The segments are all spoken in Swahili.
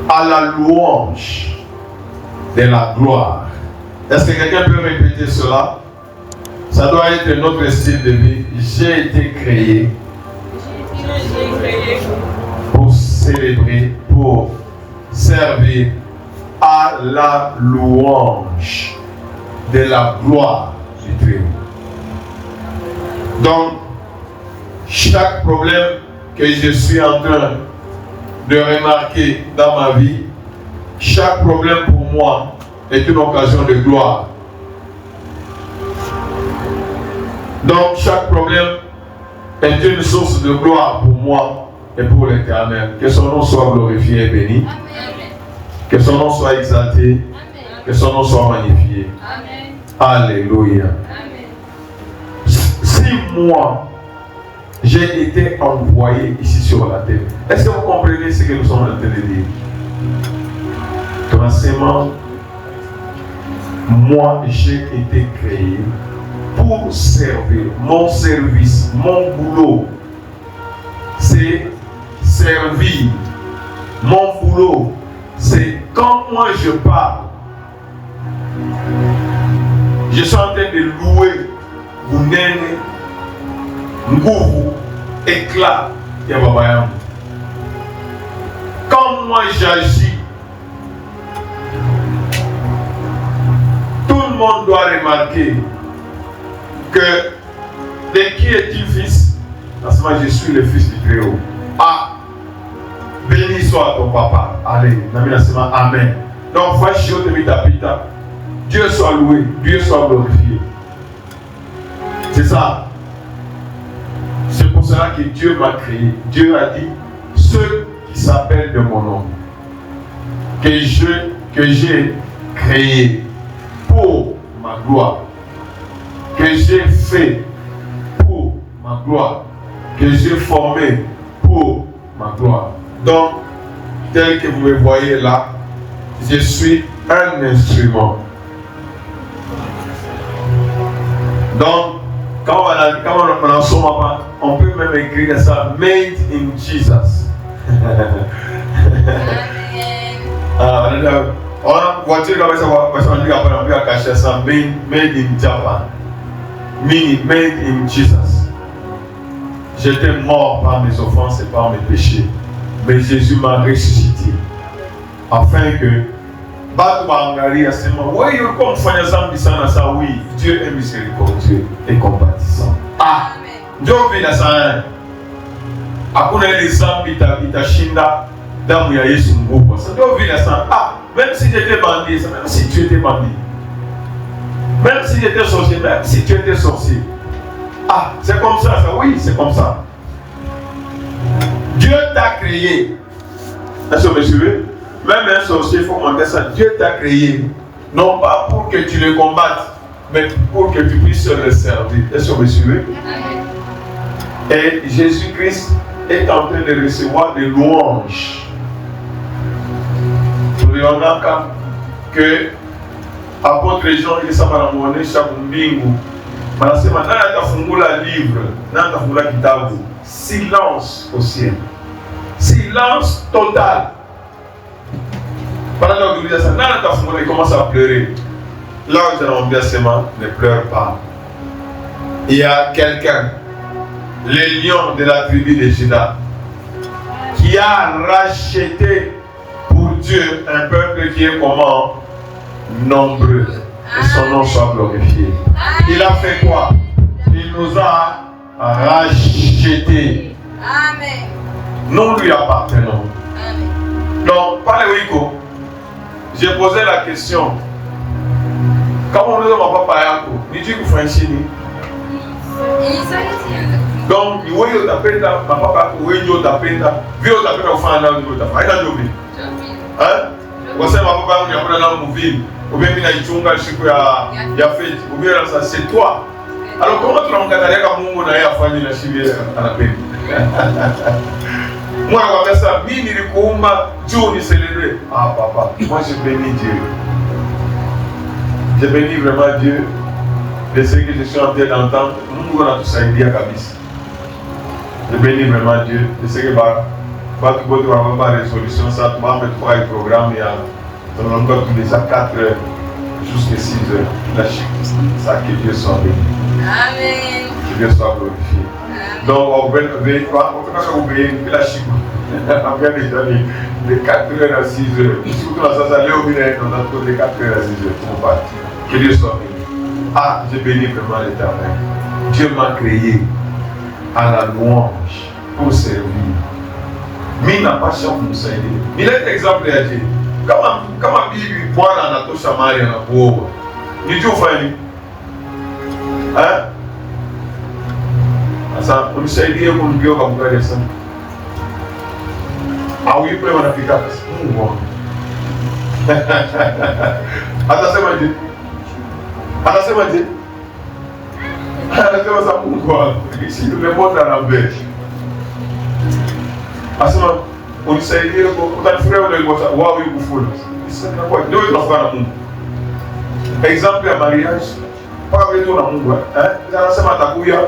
à la louange de la gloire. Est-ce que quelqu'un peut répéter cela? Ça doit être notre style de vie. J'ai été créé pour célébrer, pour servir à la louange de la gloire du Très-Haut. Donc, chaque problème que je suis en train de remarquer dans ma vie, chaque problème pour moi est une occasion de gloire. Donc, chaque problème est une source de gloire pour moi et pour l'Éternel. Que son nom soit glorifié et béni. Amen. Que son nom soit exalté. Amen. Que son nom soit magnifié. Amen. Alléluia. Amen. Si moi, j'ai été envoyé ici sur la terre, est-ce que vous comprenez ce que nous sommes en train de dire? Commencement, moi, j'ai été créé pour servir. Mon service, mon boulot, c'est servir. Mon boulot, c'est quand moi je parle, je suis en train de louer Gounene, Ngouvou, éclat, Yababayam. Quand moi j'agis, tout le monde doit remarquer que de qui est-il fils? Parce que je suis le fils du Très-Haut. Ah, béni soit ton papa. Allez, amen. Donc, Dieu soit loué, Dieu soit glorifié. C'est ça. C'est pour cela que Dieu m'a créé. Dieu a dit, ceux qui s'appellent de mon nom, que j'ai créé pour ma gloire, que j'ai fait pour ma gloire, que j'ai formé pour ma gloire. Donc, tel que vous me voyez là, je suis un instrument. Donc, quand on en somme, on peut même écrire ça, made in Jesus. On a voiture on dit à cacher ça, made in Japan. Meaning made in Jesus. J'étais mort par mes offenses et par mes péchés, mais Jésus m'a ressuscité afin que oui, Dieu est miséricordieux et compatissant. Ah, Dieu vit dans ça. Akuna les zambi ta shinda damu ya Yesu nguvu. Ça Dieu vit dans ça. Ah, même si j'étais bandit, même si tu étais bandit, même si j'étais sorcier, même si tu étais sorcier. Ah, c'est comme ça, oui, c'est comme ça. Dieu t'a créé. Est-ce que vous me suivez? Même un sorcier, il faut monter ça. Dieu t'a créé, non pas pour que tu le combattes, mais pour que tu puisses le servir. Est-ce que vous me suivez? Et Jésus-Christ est en train de recevoir des louanges. Nous regardons que apôtre Jean, il s'est monnaie chaque bingo. Manasema nani atafungula livre, nani atafungula kitabu. Silence au ciel. Silence total. Pendant que ça, nani atafungula, il commence à pleurer. Là où nous allons bien seulement, ne pleure pas. Il y a quelqu'un, le lion de la tribu de Juda, qui a racheté pour Dieu un peuple qui est comment? Nombreux. Et son nom soit glorifié. Il a fait quoi? Il nous a rachetés. Amen. Nous lui appartenons. Amen. Donc, parlez Wiko. J'ai posé la question. Comment nous avons pas parlé? Ni tu vous faites chini. Donc, il voyait au tapé là, ma papa, il voyait au tapé là, vieux au tapé là, au fond là, au tapé. Aïe, là, hein? Vous savez, ma papa, il y a pas dans mon ville. Ou bien il y a une chunga, je sais qu'il y a fait, ou bien ça, c'est toi. Alors, comment tu l'as regardé comme mon monde a fallu la chimie à la peine? Moi, je vais faire ça, mini de Koumba, Dieu ni célébrer. Ah, papa, moi je bénis Dieu. Je bénis vraiment Dieu de ce que je suis en train d'entendre. Nous, on a tout ça, il y a Kabis. Je bénis vraiment Dieu de ce que Watu wote wanaomba résolution ça tu vas mettre quoi le programme ya tunaomba déjà 4 heures jusqu'à 6 heures. La chic, ça que Dieu soit béni. Amen. Que Dieu soit glorifié. Donc on va obéir la chic. On vient déjà de 4 heures à 6 heures. Surtout dans ça, aller au milieu, on a trop de 4 heures à 6 heures pour partir. Que Dieu soit béni. Ah, je bénis vraiment l'Éternel. Dieu m'a créé à la louange pour servir. Mais n'a pas chance de nous aider. Il est exemple à Dieu. Kama bibi bwana anatosha mali anakuoa. Ni juu fani. Sasa unisaidie kumgeuka mkali sana. Au yupo wanafika kasi. Mungu. Atasema je? Anasema je? Anasema sa Mungu wangu. Si tumemwona na mbele. Asema unisaidie utanifuria ule wao yukufuna. Sasa kwa ndio tunafanya na Mungu. Exemple ya mariage. Paka wetu na Mungu. Anasema atakuja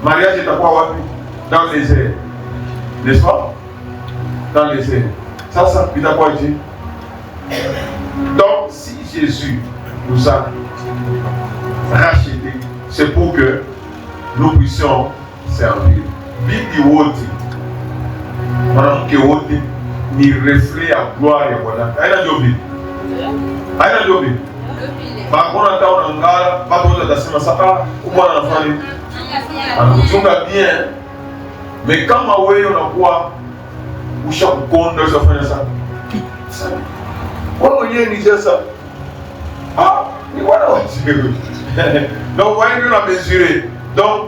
mariage itakuwa wapi? Dans les airs. N'est-ce pas? Dans les airs. Sasa itakuwa je? Donc si Jésus nous a rachetés, c'est pour que nous puissions servir. Bibi wote mwanamke wote ni reflet ya gloire ya Bwana. Haina jobi. Haina jobi. Bakona taona ngala, watu wote watasema sasa Bwana anafanya anakuchunga bien. Mais kama wewe unakuwa ushakukonda usafanya sana. Wewe mwenyewe ni sasa. Ni Bwana wajibu. Donc voyez nous la mesurer. Donc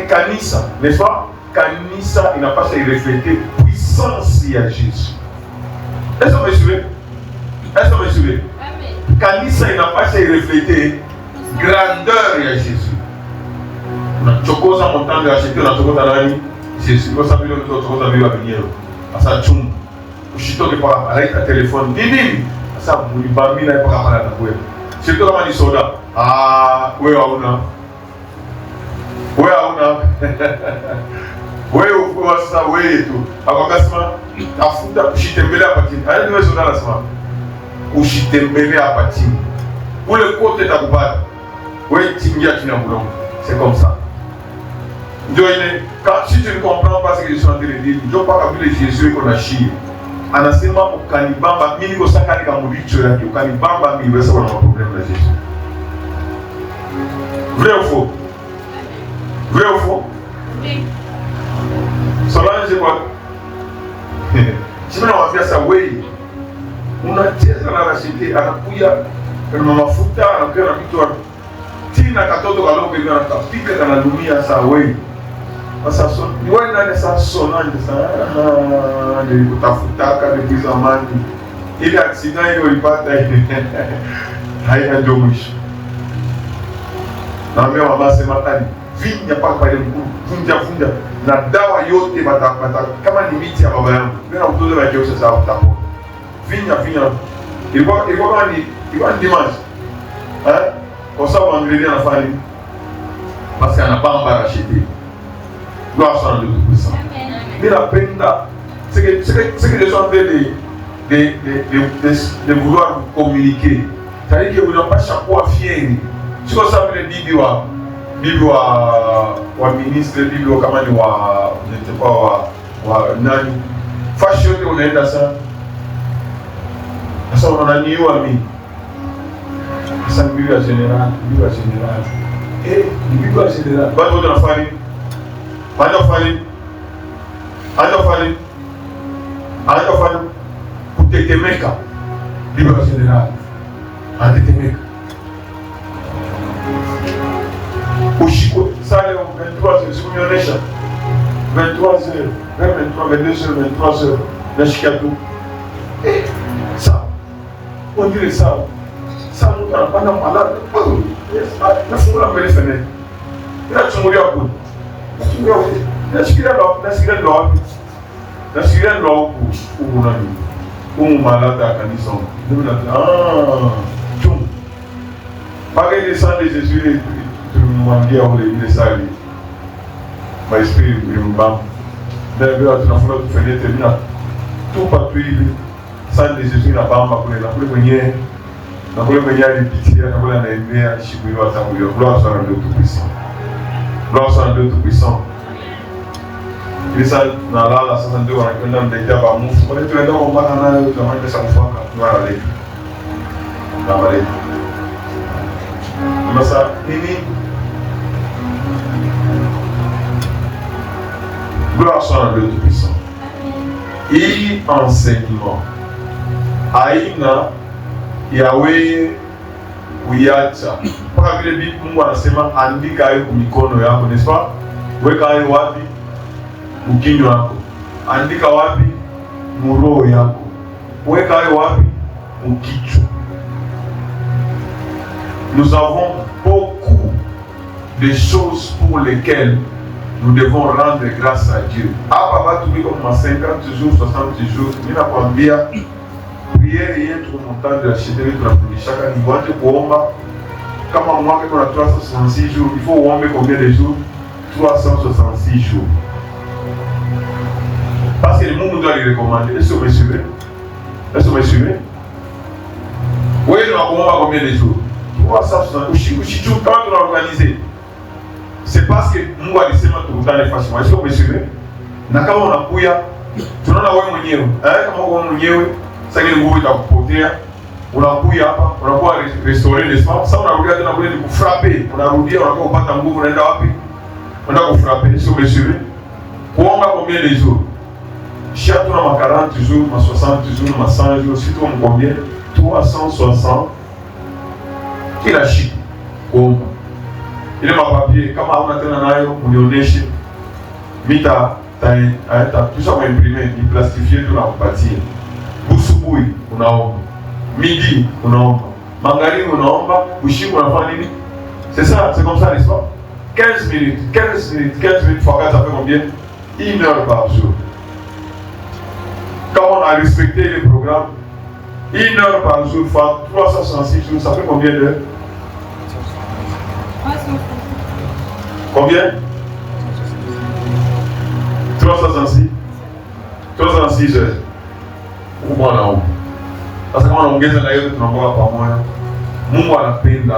kanisa, n'est-ce pas? Kanisa inapaswa ireflete puissance ya Jésus. Est-ce que vous me suivez? Est-ce que vous me suivez? Kanisa inapaswa ireflete grandeur ya Jésus. Unachokoza montagne ya Jésus, unachokoza nani? Jésus. Kwa sababu ndio unachokoza bila wenyewe. Sasa chungu. Ushitoke kwa alaita telefone. Nini? Sasa mulibami na ipaka pala na kwetu. Sio kama ni soda. Wewe hauna. Wewe hauna. Wewe uko sasa wewe tu. Akakasema tafuta ushitembelea hapa chini. Hadi wewe soda nasema. Ushitembelea hapa chini. Ule kote takupata. Wewe tingia chini ya mdomo. C'est comme ça. Ndio ile si tu ne comprends pas ce que je suis en train de dire, ndio paka vile Jésus iko na shia. Anasema ukanibamba mimi niko saka ni kama mlicho yake ukanibamba mimi wewe sababu na problème na Jésus. Vrai ou faux? Vrai ou faux? Oui. Solange kwa Chimena wambia sasa wewe unacheza na Rashidi anakuja na mafuta anakuja na vitu tina katoto kaloko hivi anatapika kana dunia sasa wewe. Sasa ni wewe nani sasa Solange sasa nilikutafutaka ni zamani. Ile accident ile ulipata haina ndio mwisho. Na mimi mama sema tani vinya paka pale mkuu vunja na dawa yote bata kama ni miti ya baba yangu mimi na mtoto wake usha sawa utapo vinya ilikuwa ni dimanche kwa sababu angelia anafanya basi anabamba Rashidi gloire soit à Dieu tout-puissant. Mais la peine là c'est que les gens de vouloir communiquer, c'est-à-dire que vous n'avez pas chaque fois fier. Si vous savez le bibi wa ministre, bibi wa kama ni wa n'était pas wa nani fashi yote unaenda sana. Sasa unaniua mimi. Sasa bibi wa general. Bibi wa general. Bado unafanya Anafanya kutetemeka bibi wa general. Anatetemeka. Ushiko sale 23 sikunionesha 23h, 22h, nashika tu. Sawa. On dirait ça. Ça mtu anapanda malada. Nafungula mbele fene. Nachungulia hapo. Nasikia ndo wapi? Nasikia ndo huku nani? Humu malada kanisa. Ndio chum. Paka ile sande Jésus tumwambia ule ile sali. Maesprit mlimbamu. ndio tunafunga tufanye tena tupa tu hivi sasa Yesu na bamba kule na kule mwenyewe na kule mwenyewe alipitia na kule anaendea siku hiyo atakuja. Gloire soit à Dieu tout puissant. Gloire soit à Dieu tout puissant. Ilisa na lala sasa ndio wanakwenda mdaitia ba Mungu. Kwa hiyo tunaenda kuombana nayo tunafanya pesa kufaka kwa leo. Na wale. Sasa nini? Gloire soit à Dieu tout puissant. Hii enseignement aina yawe kuiacha mpaka vile Mungu anasema andika hayo mikono yako, n'est-ce pas? Weka hayo wapi? Mkinywa wako. Andika wapi? Muroho yako. Weka hayo wapi? Mkichwa. Nous avons beaucoup de choses pour lesquelles nous devons rendre grâce à Dieu. Hapa watu biko kwa 50 jours, 60 jours. Ninakwambia prière yetu montagne de la chérie tunafundishaka ni waje kuomba kama mwaka kuna 366 jours, il faut uombe combien de jours? 366 jours. Parce que le monde doit les recommander. Est-ce que vous me suivez? Est-ce que vous me suivez? Oui, nous avons combien de jours? 366. Ushiju quand on a organisé. C'est parce que Mungu alisema tukutane facilement. Est-ce que vous me suivez? Na kama unakuya tunaona wewe mwenyewe. Kama wewe mwenyewe sasa ile nguvu itakupotea. Unakuya hapa, unakuwa restaurer l'espace. Sasa unarudia tena kule ni kufrapper. Unarudia unakuwa upata nguvu unaenda wapi? Unaenda kufrapper. Est-ce que vous me suivez? Kuomba combien de jours? Chaque jour, ma 40 jours, ma 60 jours, ma 100 jours, si tu me combien? 360. Qui a chic? Kuomba. Il est ma papier, kama hauna tena nayo unionyeshe. Mita tusha kuimprime, ni plastifier tunakupatia. Busubuhi unaomba. Midi unaomba. Magharibi unaomba, usiku unafanya nini? C'est ça, c'est comme ça, n'est-ce pas? 15 minutes fois 4, ça fait combien? 1 heure par jour. Quand on a respecté les programmes, 1 heure par jour fois 366 jours, ça fait combien d'heures? Combien? 366. 366 heures. Mungu anaomba. Sasa kama unaongeza na yote tunaomba pamoja. Mungu anapenda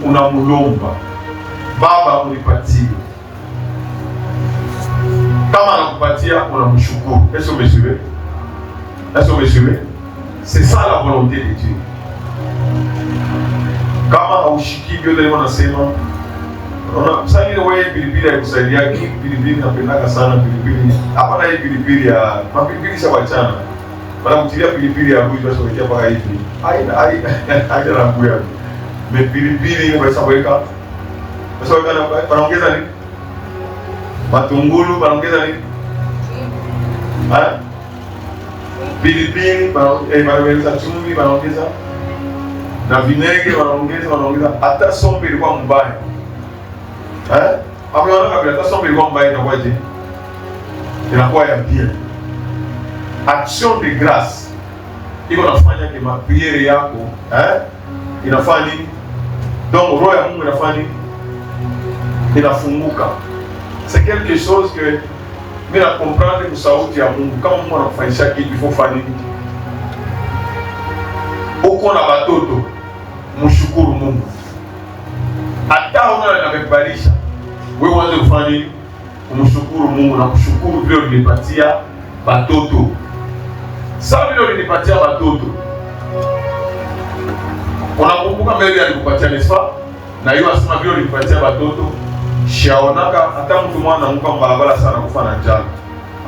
unamulomba. Baba unipatie. Kama anakupatia unamshukuru. Est-ce que vous me suivez? Est-ce que vous me suivez? C'est ça la volonté de Dieu. Kama haushiki vyote wanasema sasa ile wewe pilipili ya kusaidia pilipili napendaka sana pilipili. Hapa na hii pilipili ya mapilipili za wachana. Bana kutilia pilipili ya buju basi wekea paka hivi. Haina na kuya. Me pilipili ile basi weka. Basi weka na panaongeza nini? Matungulu panaongeza nini? Pilipili panaongeza chumvi panaongeza na vinegre wanaongeza hata sombe ilikuwa mbaya. Hapo wanaona kabla hata sombe ilikuwa mbaya inakuwaje? Inakuwa ya bien. Action de grâce. Iko nafanya kama priere yako, inafanya nini? Donc roho ya Mungu inafanya nini? Inafunguka. C'est quelque chose que mimi na comprendre kwa sauti ya Mungu. Kama Mungu anakufanyisha kitu il faut faire nini? Uko na watoto, mshukuru Mungu. Hata unaona anakubalisha, wewe uanze kufanya nini? Kumshukuru Mungu na kushukuru vile ulinipatia watoto. Sasa vile ulinipatia watoto. Unakumbuka mbele alikupatia nisa na hiyo asema vile ulinipatia watoto. Shaonaka hata mtu mwana anguka mbalabala sana kufa na njaa.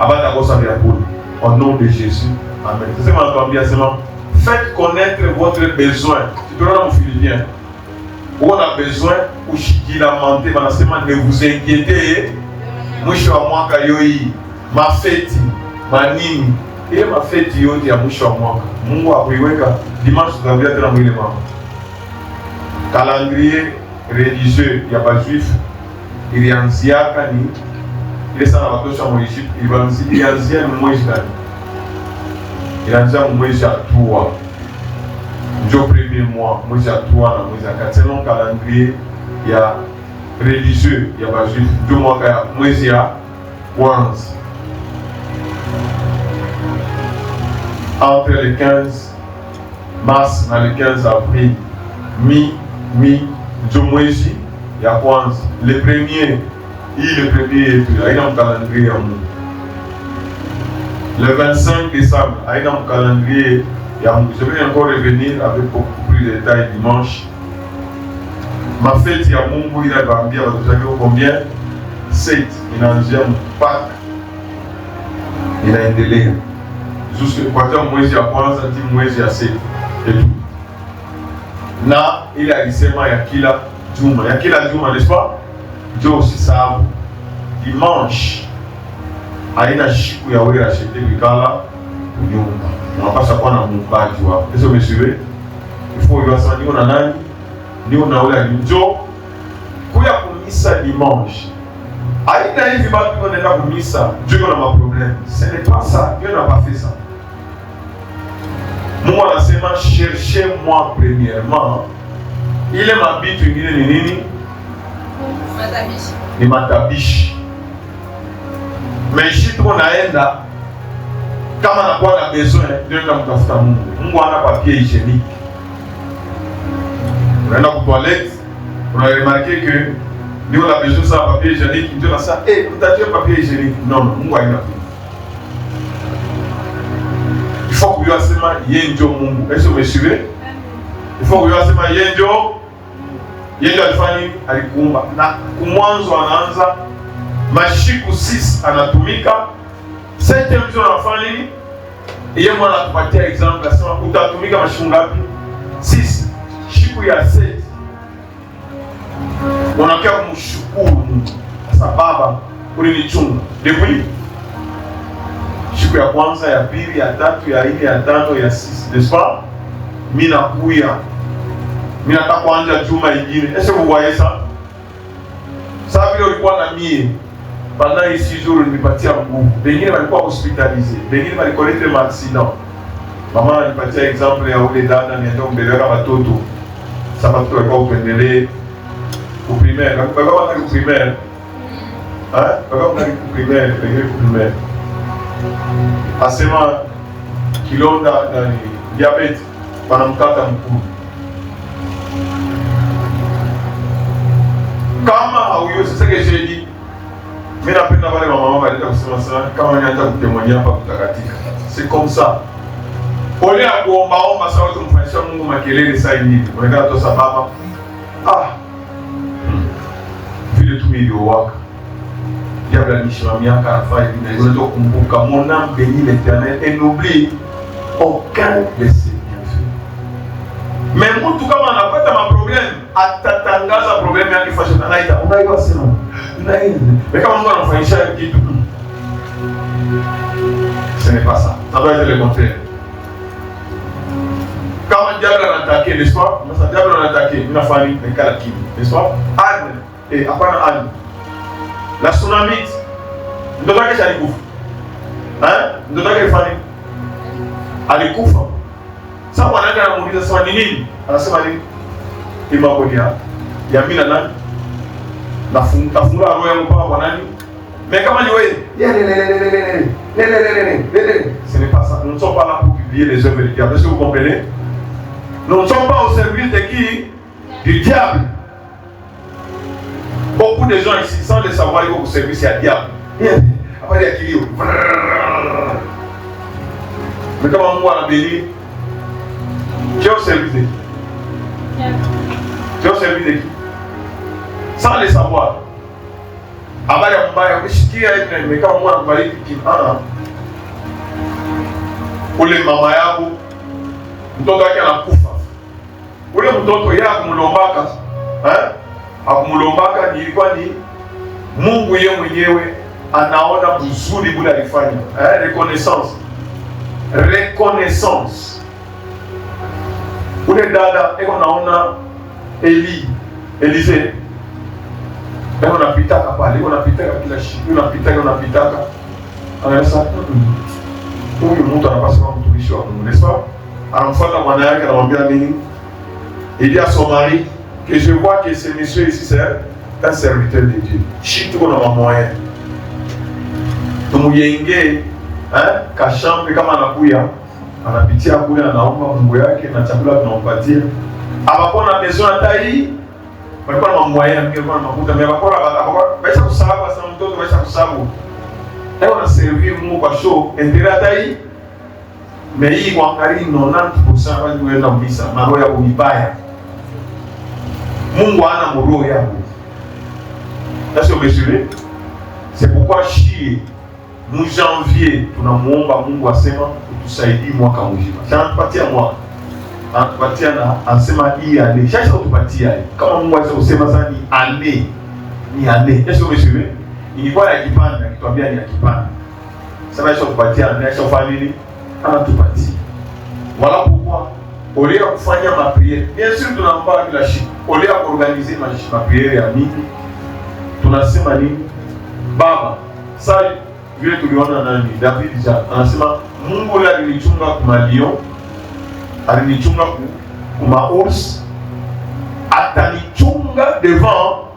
Abata kosa vyakula. Au nom de Jésus. Amen. Sasa anatuambia sema faites connaître votre besoin. Tu dois nous Philippiens. On a besoin ushikilamante banasema ne vous inquiétez. Mwisho wa mwaka yoi mafeti manini ile mafeti yote ya mwisho wa mwaka Mungu akuiweka dimanche tutavia tena mwile mama. Calendrier religieux ya bajuif ilianziaka ni ile sana watosha mu Egypte ilianzia mwezi gani? Ilianzia mwezi wa Toua. Ndio premier mois mwezi wa Toua na mwezi wa 4 selon calendrier ya religieux ya bajuif ndio mwaka ya mwezi ya kwanza. Entre le 15 mars na le 15 avril, ndio mwezi ya kwanza. Le premier, le premier yetu haina mkalendrier ya Mungu. Le 25 décembre, haina mkalendrier ya Mungu. Je vais encore revenir avec beaucoup plus de détails dimanche. Ma fête ya Mungu inaambia watoto wake combien? 7. Inaanzia mpaka inaendelea kuanzia mwezi ya kwanza hadi mwezi ya 7 etu. Na ile alisema ya kila juma, n'est-ce pas? Ndio usisahau dimanche haina siku ya wewe achete vikala nyumba. Unapaswa kuwa na muumbaji wako. Sasa umesiwe ifo yasa ndio na nani? Ndio na ule ndio kuya kumisa dimanche. Haina hivi bado tunaenda kumisa, Dieu na maproblème. Ce n'est pas ça, Dieu n'a pas fait ça. Mungu anasema cherchez-moi premièrement. Ile mabitu ingine ni nini? Matabishi. Ni matabishi. Mais tuko naenda kama nakuwa na besoin ndio mtafuta Mungu. Mungu ana papier hygiénique. Unaenda kwa toilette, unaremarquer que ndio la besoin ça papier hygiénique, ndio na ça utajua papier hygiénique. Non, Mungu haina. Il faut kujua sema yeye ndio Mungu. Est-ce que vous me suivez? Il faut kujua sema yeye ndio alifanya nini? Alikuumba. Na kumwanzo anaanza mashiku 6 anatumika. 7 mtu anafanya nini? Yeye mwana atupatia example asema utatumika mashiku ngapi? 6. Siku ya 7 unakia kumshukuru Mungu. Sasa Baba ulinichunga. Depuis siku ya kwanza, ya pili, ya tatu, ya nne, ya tano, ya 6, n'est-ce pas? Mimi nakuya. Mimi nataka kuanza juma ingine. Est-ce que vous voyez ça? Sasa vile ulikuwa na mie pendant 6 jours nilipatia nguvu. Wengine walikuwa hospitalisés, wengine walikuwa na accident. Mama alipatia example ya ule dada nienda kumbeleka watoto. Sasa watoto walikuwa upendelee primaire, kwa primaire. Kwa primaire. Asema kilonda na diabete wanamkata mkuu. Kama hauyo sasa kejeji. Mimi napenda wale mama waleta kusema sana kama nani hata kutemwania hapa kutakatika. C'est comme ça. Ole akuomba sawa tumfanyisha Mungu makelele saa hivi. Unaenda tu sababu vile tumeliowaka. Diable alishimamia karafai na hizo ndio kumbuka mon âme bénit l'Éternel et n'oublie aucun de ses bienfaits. Mais mtu kama anapata maproblème atatangaza problème yake fashion anaita. Unaiwa sema. Mais kama Mungu anafanyisha kitu. Ce n'est pas ça. Ça doit être le contraire. Kama diable anataka, n'est-ce pas? Sasa diable anataka, inafanya nikala kitu, n'est-ce pas? Anne, hapana Anne. La tsunami ndio yake alikufa. Ndio yake ifanye. Alikufa. Sasa wanaenda anamuuliza sasa ni nini? Anasema nini? Imako ya mimi na nani? Nafungua roho yangu kwa nani? Mais kama ni wewe, ce n'est pas ça. Nous ne sommes pas là pour publier les œuvres du diable. Est-ce que vous comprenez? Nous ne sommes pas au service de qui? Du diable. Beaucoup de gens ici, sans le savoir, ils vont au service du diable. Après, il y a qui? Mais comment moi, la béni? Tu es au service de qui? Tu es au service de qui? Sans le savoir. Habari ya mbaya, ukishikia hivi kama mwana kubariki kimana. Ule mama yako mtoto wake anakufa. Ule mtoto yeye akumlombaka, akumlombaka ni ilikuwa ni Mungu yeye mwenyewe anaona vizuri bula alifanya. Reconnaissance. Ule dada eko naona Elise Leo unapitaka pale, unapitaka kila siku, unapitaka. Anasema huyu mtu anapaswa kuwa mtumishi wa Mungu, n'est-ce pas? Anamfuata bwana yake anamwambia nini? Il dit à son mari que je vois que ce monsieur ici c'est un serviteur de Dieu. Si tu connais ma moyen. tumuyenge kashambe kama anakuya anapitia kule anaomba Mungu yake na chakula tunampatia. Abakona besoin hata hii walikuwa na mamwaya mkeo na makuta mimi bakora baisha kusabu sana mtoto baisha kusabu. Leo na servir Mungu kwa show endelea hata hii. Mais hii kuangalia 90% watu wenda mbisa maroho ya kunibaya. Mungu hana roho yako. Sasa umeshibe? C'est pourquoi chie mu janvier tunamuomba Mungu asema utusaidie mwaka mzima. Sasa tupatia mwaka. Anatupatia na anasema hii ane. Sasa utupatia kama Mungu anasema usema sasa ni ane. Ni ane. Sasa umeshibe? Ilikuwa ya kipanda, akituambia ni ya kipanda. Sasa sasa utupatia ane, sasa ufanye nini? Anatupatia. Wala pourquoi au lieu kufanya ma prière. Bien sûr tunaomba bila shida. Au lieu organiser ma prière ya mingi. Tunasema nini? Baba, sasa vile tuliona nani David anasema Mungu la alinichunga kwa lion, alinichunga kwa ours, atanichunga devant.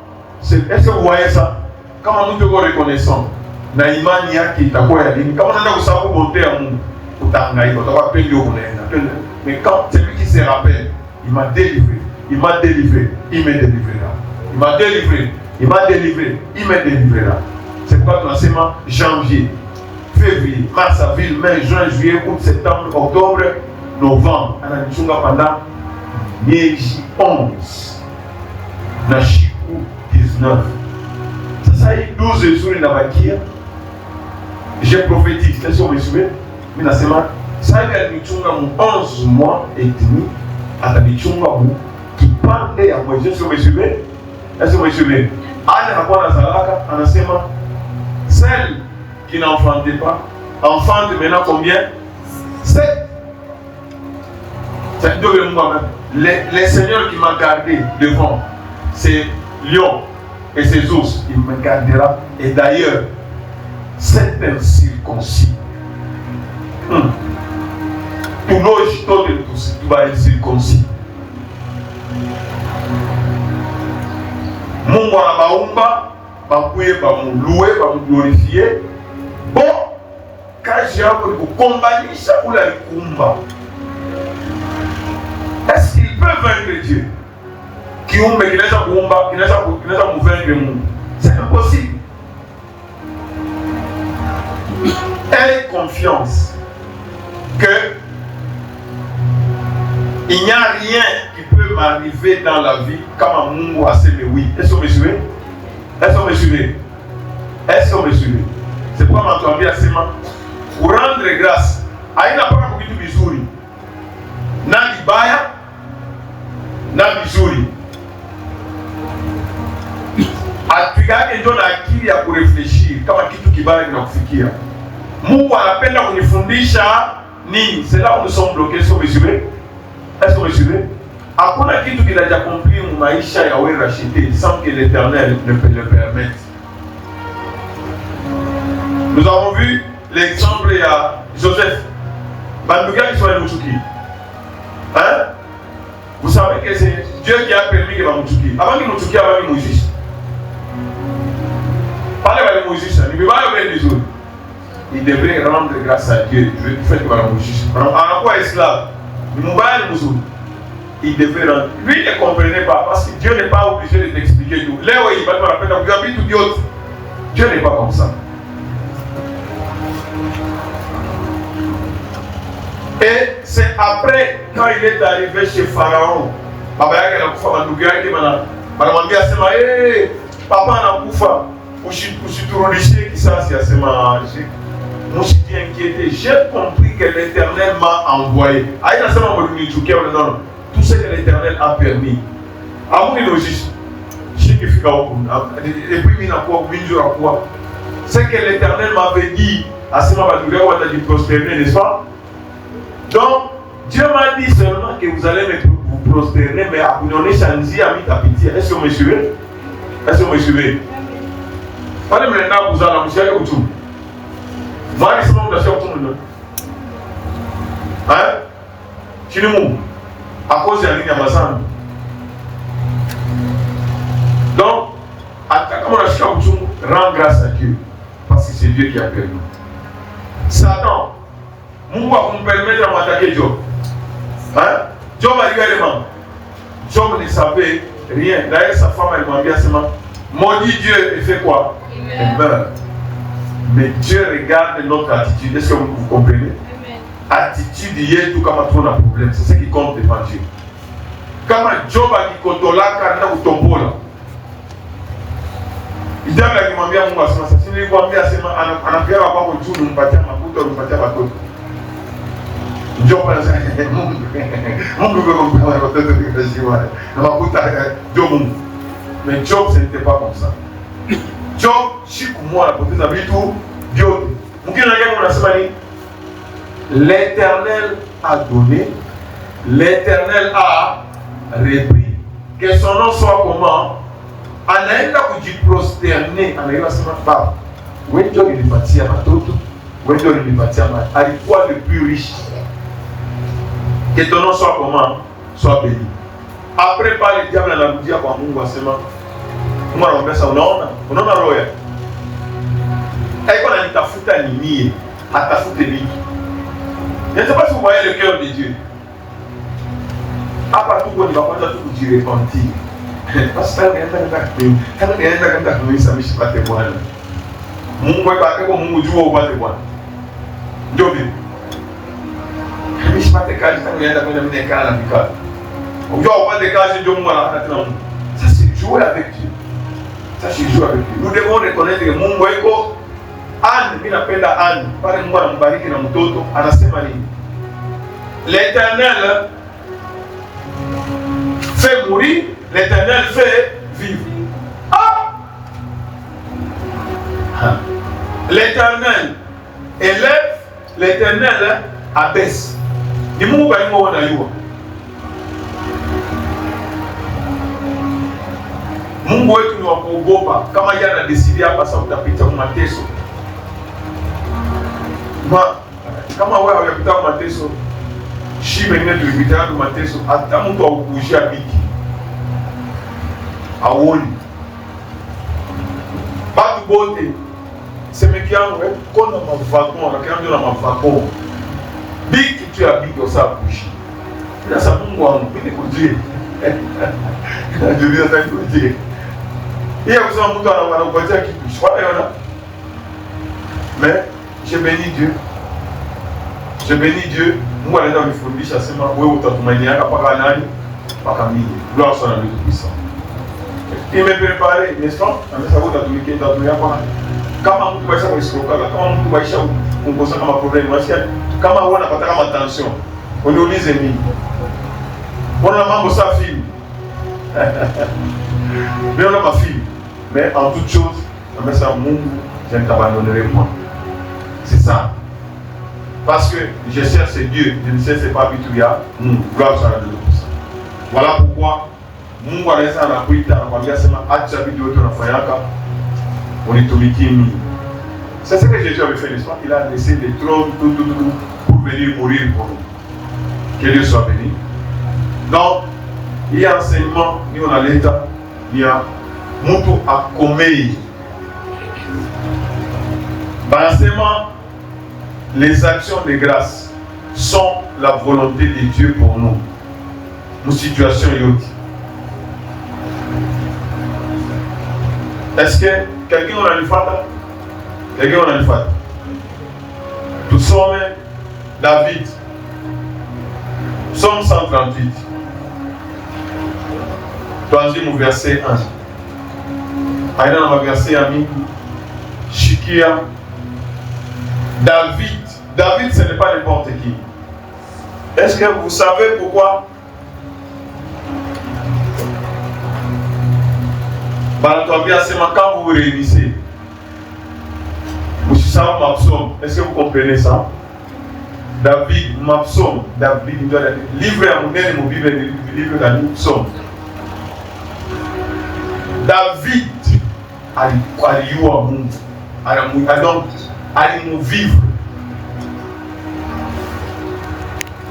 Est-ce que vous voyez ça? Kama mtu yuko reconnaissant na imani yake itakuwa ya nini? Kama unaenda kusababu bonte ya Mungu, utahangaika, utakuwa pendi unaenda. Mais quand celui qui se rappelle, il m'a délivré, il m'a délivré, il me délivrera. Il m'a délivré, il m'a délivré, il me délivrera. C'est pourquoi tunasema janvier, février, mars, avril, mai, juin, juillet, août, septembre, octobre, novembre. Ananichunga pendant miezi 11 na siku 19. Sasa hii 12 jours inabakia. Je prophétise, est-ce que vous me suivez? Mimi nasema sasa alinichunga mu 11 mois et demi, atanichunga mu kipande ya mwezi. Est-ce que vous me suivez? Est-ce que vous me suivez? Anakuwa na salaka, anasema celle qui n'enfantait pas enfante maintenant combien? 7. C'est de moi-même. Les seigneurs qui m'ont gardé devant ces lions et ces ours, il me gardera. Et d'ailleurs, c'est un circoncis. Tout loge, tout va être circoncis. Mungu anabaumba bakuye bamuluwe bamglorifie. Bon, kazi yako ni kukombanisha ule alikumba. Est-ce qu'il peut vaincre Dieu? Kiumbe kinaweza kuumba, kinaweza kumvaincre Mungu? C'est impossible. Aie confiance que il n'y a rien qui peut m'arriver dans la vie comme Mungu a semé oui. Est-ce que vous me suivez? Est-ce que vous me suivez? Est-ce que vous me suivez? C'est pourquoi ma vie a semé pour rendre grâce. Aïna pas pour kitu bizuri. Na libaya na bizuri. Atugake ndio na akili ya kurefleshir kama kitu kibaya kinakufikia. Mungu anapenda kunifundisha nini? C'est là où nous sommes bloqués. Est-ce que vous me suivez? Est-ce que vous me suivez? Hakuna kitu kinachoaccomplir mu maisha ya wewe racheté sans que l'Éternel ne peut le permettre. Nous avons vu l'exemple de Joseph. Bandouga qui sont les Mouchouki. Hein? Vous savez que c'est Dieu qui a permis que Mouchouki. Avant que Mouchouki avait Moïse. Parlez avec Moïse, il ne peut pas avoir des autres. Il devrait rendre grâce à Dieu du fait qu'il va Moïse. En quoi esclave? Il devrait rendre. Lui, il ne comprenait pas parce que Dieu n'est pas obligé de t'expliquer tout. Là où il va te rappeler, Dieu n'est pas comme ça. Et c'est après, quand il est arrivé chez Pharaon, papa anakufa, usiturudishie kisasi, asema msiti inquiété. J'ai compris que l'Éternel m'a envoyé. Aïe, ça m'a dit non. Tout ce que l'Éternel a permis. À mon logique, et puis ce que l'Éternel m'avait dit, à ce moment-là, tu vas prosterner, n'est-ce pas? Donc, Dieu m'a dit seulement que vous allez vous prosterner, mais à vous donner changé à ta pitié. Est-ce que vous me suivez? Est-ce que vous me suivez? Allez maintenant, vous allez me suivre autour. Moi, je suis tout le monde. Hein? Tu ne m'oublies. À cause de la ligne Amazon. Donc, comme on a rend grâce à Dieu. Parce que c'est Dieu qui appelle nous. Satan, Mungu akumpermettre de m'attaquer Job. Hein? Job a dit également. Job ne savait rien. D'ailleurs, sa femme, elle m'a dit à ce moment, maudit Dieu et fait quoi? Il meurt. Mais Dieu regarde notre attitude. Est-ce que vous comprenez? Amen. Attitude hier, tout comme on a un problème. C'est ce qui compte devant Dieu. Comme Job a dit Kotola, Kana ou Tombola. Il dit à Mungu asema, si ni kwambia asema anapewa kwako juu umpatia mafuta umpatia watoto. Job anasema Mungu kwa watoto nikashiwa. Na mafuta ndio Mungu. Mais Job ce n'était pas comme ça. Job siku moja anapoteza vitu vyote. Mwingine anasema ni l'Éternel a donné, l'Éternel a repris, que son nom soit comment? Anaenda kujiprosterner, anaenda sema baba, wewe ndio ulinipatia watoto, wewe ndio ulinipatia mali. Alikuwa le plus riche. Que ton nom soit comment? Soit béni. Après par le diable anarudia kwa Mungu asema, Mungu anamwambia sasa, unaona roho yake. Haiko ananitafuta nini? Atafute nini? Je ne sais pas si vous voyez le cœur de Dieu. Hapa tu kwa nipapata tu kujirepentir. Parce que kama nienda kama kumisa mishipate Bwana. Mungu yake kwa Mungu jua upate Bwana. Ndio vipi? Mishipate kazi kama nienda kwenda mimi kana na mikao. Unajua upate kazi ndio Mungu anataka tena Mungu. Ça c'est jouer avec Dieu. Ça c'est jouer avec Dieu. Nous devons reconnaître que Mungu yuko Anne, mimi napenda Anne. Pale Mungu anambariki na mtoto, anasema nini? L'Éternel fait mourir, l'Éternel fait vivre. Ah! L'Éternel élève, l'Éternel abaisse. Ni Mungu bali mwa wanayua. Mungu wetu ni wa kuogopa. Kama yeye anadesidi hapa sasa utapita kwa mateso. Kama wewe unapita kwa mateso, shi wengine tulipita kwa mateso, hata mtu akukushia biki. Aoni. Batu bote semekiangu kona mavagon, akaambia na mavagon. Biki tu ya biki osakushi. Sasa Mungu wangu pende kujie. Najulia sasa kujie. Yeye kusema mtu anakupatia kitu. Shwaya. Mais je bénis Dieu. Je bénis Dieu. Mungu anaenda kunifundisha sema wewe utatumainia mpaka nani? Mpaka mimi. Gloire soit à Dieu tout-puissant. Il me préparé, n'est-ce pas? Amesema utatumia kwa kama mtu baisha kuisoka, kama mtu baisha kungosa kama problem, unasikia? Kama wewe unapata kama tension, uniulize mimi. Ona mambo safi. Mais on a ma fille. Mais en toute chose, amesema Mungu, je ne t'abandonnerai point. C'est ça. Parce que je cherche Dieu, je ne cherche pas Bituya, gloire soit à Dieu. Voilà pourquoi Mungu anaweza anakuita anakuambia sema acha vitu vyote unafanyaka unitumikie mimi. C'est ce que Jésus avait fait, n'est-ce pas? Il a laissé les trônes tout pour venir mourir pour nous. Que Dieu soit béni. Donc, il y a enseignement, ni on a l'état, il y a mtu akomei. L'enseignement, les actions de grâce sont la volonté de Dieu pour nous. Nos situations yoti. Est-ce que quelqu'un a une fata? Quelqu'un a une fata? Nous sommes David. Psaume 138. Troisième verset 1. Aïna dans le verset ami. Shikia. David. David, ce n'est pas n'importe qui. Est-ce que vous savez pourquoi? Quand vous réunissez, vous savez ma psaume. Est-ce que vous comprenez ça? David, ma psaume. David, livre à mon aile, mon Bible, livre à mon psaume. David a eu un monde. A nous vivre.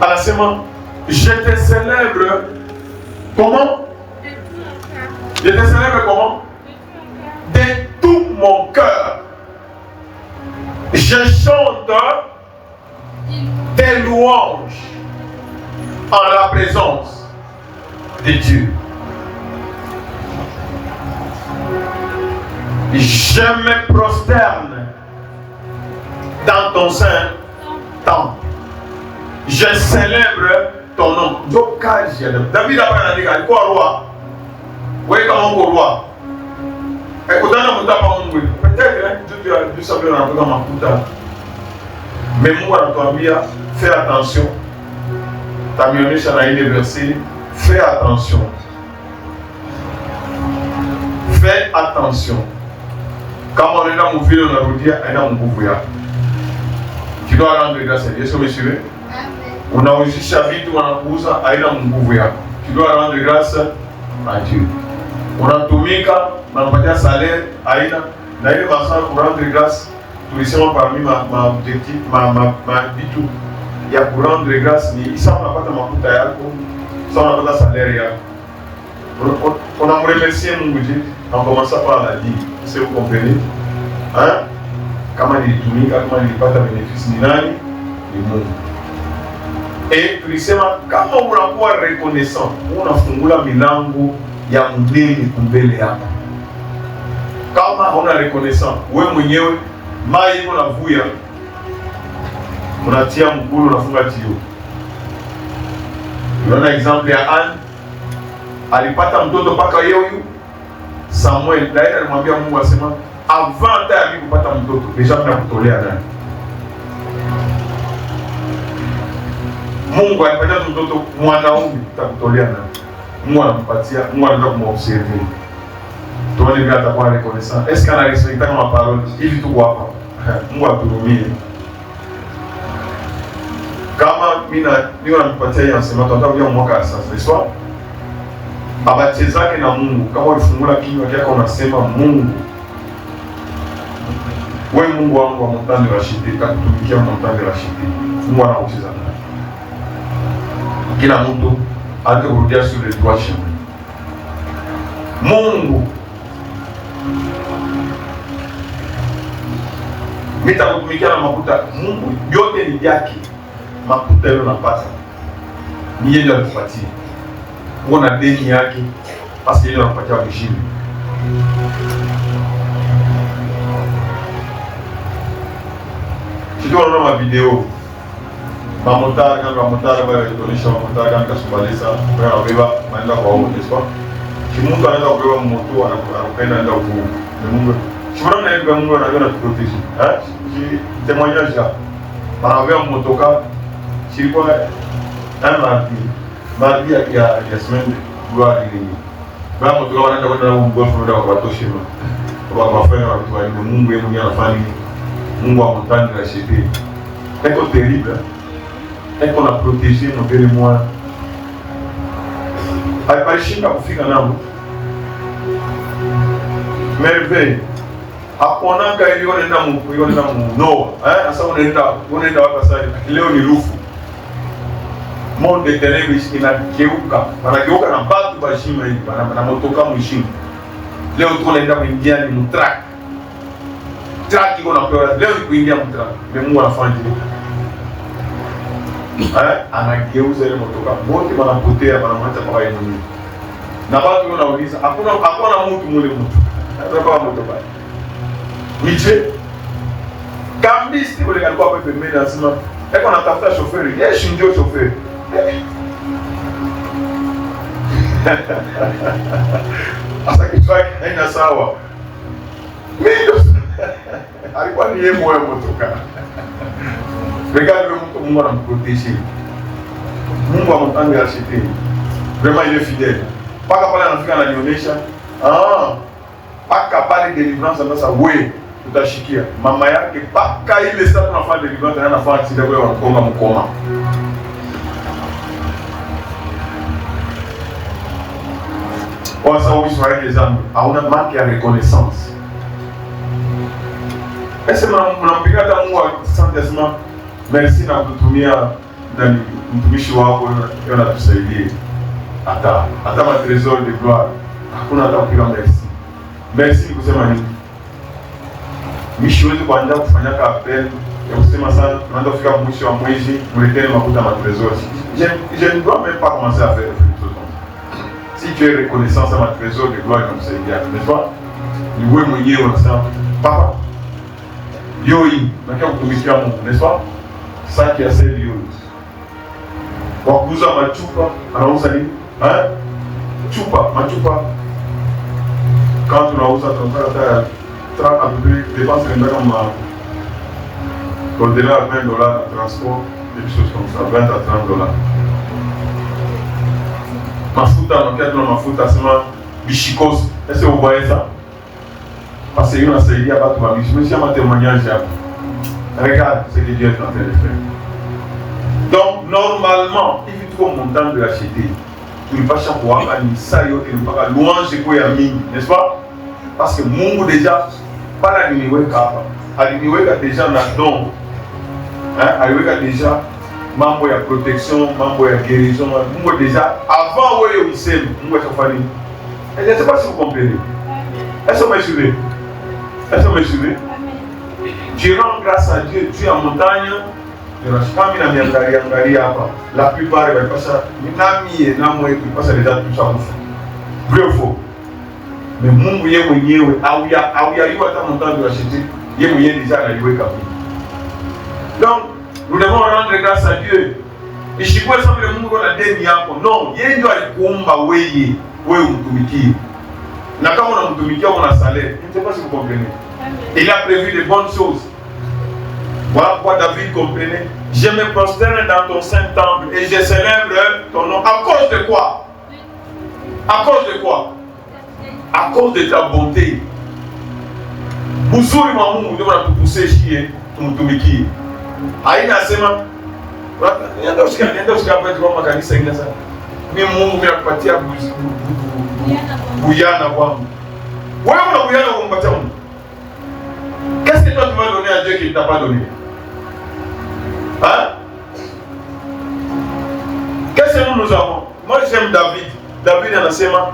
À la semaine, je te célèbre. Comment? Je te célèbre comment? De tout mon cœur. Je chante des louanges en la présence de Dieu. Je me prosterne dans ton saint temple. Je célèbre ton nom. David a dit qu'il quoi roi? Oui, comment roi? Peut-être que Dieu a dû savoir un peu dans ma puta. Mais moi, fais attention. Ta mionnée, ça a été versé. Fais attention. Fais attention. Quand on est dans mon ville, on a dit, tu dois rendre grâce à Dieu. Est-ce que vous me suivez? On a aussi chavite, on a poussé, tu dois rendre grâce à Dieu. On a Tomika, on a pas de salaire, Aïna, d'ailleurs, pour rendre grâce, tout récemment parmi ma objectif, ma bitou, il y a pour rendre grâce, mais ça, on n'a pas de ma puta, ça, on n'a pas de salaire. On a remercié mon budget en commençant par la vie, si vous comprenez. Hein? Comment il est Tomika, comment il n'est pas de bénéfice, ni nani, ni monde. Et tulisema kama unakuwa reconnaissant, unafungula milango ya mdeni kumbele yako. Kama una reconnaissant, wewe mwenyewe mai iko navuya, unatia mkulu unafunga tio. Unaona example ya Anne, alipata mtoto mpaka yeye huyu Samuel, daima alimwambia Mungu asema avant hata kupata mtoto, deja tunakutolea nani? Mungu alipatia mtoto mwanaume tutakutolea na Mungu anampatia, Mungu anaenda kumobserver. Tuone vile atakuwa reconnaissant. Est-ce qu'on a respecté kama parole hivi tu hapa? Mungu atuhurumie. Kama mimi nampatia yeye anasema tutakuja mwaka sasa. Ni sawa? Baba chezake na Mungu. Kama ulifungula kinywa chako unasema Mungu. Wewe Mungu wangu wa mtani wa shiti, kakutumikia mtani wa shiti. Mungu anakucheza. Kila mtu atakurudia sur le droit chemin. Mungu nitakutumikia na makuta. Mungu yote ni yake. Makuta yale unapata ni yeye ndiye anakupatia. Uona deni yake basi yeye anakupatia mshindi. Sio unaona video mamotari kama mamotari wale kuonyesha mamotari kama kasubalisa kwa wabeba maenda kwa wao niswa kimungu anaenda kubeba moto anapenda ndio Mungu shura na yeye Mungu anaona tuprotection si témoignage anabeba moto ka silikuwa mardi ya semaine gloire ile baba moto wanaenda kwenda na Mungu ndio kwa watoshima kwa wafanya watu wa Mungu yeye mwenyewe anafanya Mungu wa montagne la chité c'est terrible. Et qu'on a protégé nos pères et moi. Alipashinda kufika nao. Merveille. Aponanga ili wanaenda Noa. Sasa unaenda hapa sasa. Leo ni rufu. Monde ténèbres inageuka. Wanageuka na batu bashima hivi. Na motoka mshimo. Leo tunaenda kuingia ni mtrak. Trak iko na pewa. Leo ni kuingia mtrak. Mungu anafanya hivi. Anageuza ile motoka wote wanapotea wanamwacha kwa yeye mwenyewe. Na watu wanauliza hakuna mtu mule mtu. Anataka moto bali. Niche kambisi ule alikuwa hapo pembeni anasema eko anatafuta chauffeur. Yeye ndio chauffeur. Asa kitu yake haina sawa. Mimi alikuwa ni yeye mwenyewe motoka. Regarde Mungu anamprotéger. Mungu amtanga ashite. Vraiment il est fidèle. Paka pale anafika ananionyesha, paka pale deliverance sasa wewe utashikia. Mama yake paka ile sasa tunafanya deliverance na anafanya sida wewe wanakonga mkoma. Kwa sababu Israeli zambi hauna marque ya reconnaissance. Est-ce que mnampiga hata Mungu asante sana? Merci na kutumia ndani mtumishi wako yeye anatusaidia. Hata ma trésor de gloire. Hakuna hata kupiga merci. Merci kusema nini? Mishiwezi kuanza kufanya appel ya kusema sana tunaanza kufika mwisho wa mwezi mleteni makuta ma trésor. Je ne dois même pas commencer à faire des choses comme ça. Si tu es reconnaissant à ma trésor de gloire comme ça, n'est-ce pas? Ni wewe mwenyewe unasema papa yoi nakia kutumikia Mungu, n'est-ce pas? Ça qui a servi yoi. Kwa kuuza machupa, anauza nini? Chupa, machupa. Quand tunauza tunataka à peu près dépense comme au-delà de $20 de transport, des choses comme ça, 20 à 30 $. Mafuta, dans le cadre de mafuta, c'est bichicos. Est-ce que vous voyez ça? Parce que nous avons dit à battre ma biche. Mais si on a un témoignage, regarde ce que Dieu est en train de faire. Donc, normalement, il faut trop montant de l'acheter. Tu ne vas pas chaque fois, ça y est, tu ne vas pas louange et quoi, n'est-ce pas? Parce que Mungu déjà, pas la nimiweka aliniweka déjà na don, aliweka déjà mambo ya protection, mambo ya guérison. Mungu déjà avant wewe useme Mungu atafanya. Je ne sais pas si vous comprenez. Est-ce que vous me suivez? Est-ce que vous me suivez? Tu rends grâce à Dieu, tu es en montagne. Kami na miangalia hapa, la plupart walipasha nami na mwe kupasha déjà tout ça kufa. Vrai ou faux? Mais Mungu yeye mwenyewe hauyaliwa hata montant de acheter, yeye mwenyewe déjà analiweka hapo. Donc nous devons rendre grâce à Dieu. Ishikwe sababu ile Mungu ana deni yako. Non, yeye ndio alikuumba wewe umtumikie. Na kama unamtumikia una salaire, je ne sais pas si vous comprenez. Il a prévu de bonnes choses. Voilà pourquoi David comprenait. Je me prosterne dans ton saint temple et je célèbre ton nom. À cause de quoi? À cause de quoi? À cause de ta bonté. Uzuri wa Mungu ndio unatupusha shie tumtumikie. Haina sema nenda usikia kwa makanisa ingine sana. Mimi Mungu anakupatia buyana kwangu. Wewe una buyana kumpatia Mungu. Qu'est-ce que toi tu vas donner à Dieu qu'il ne t'a pas donné? Hein? Qu'est-ce que nous avons? Moi j'aime David. David anasema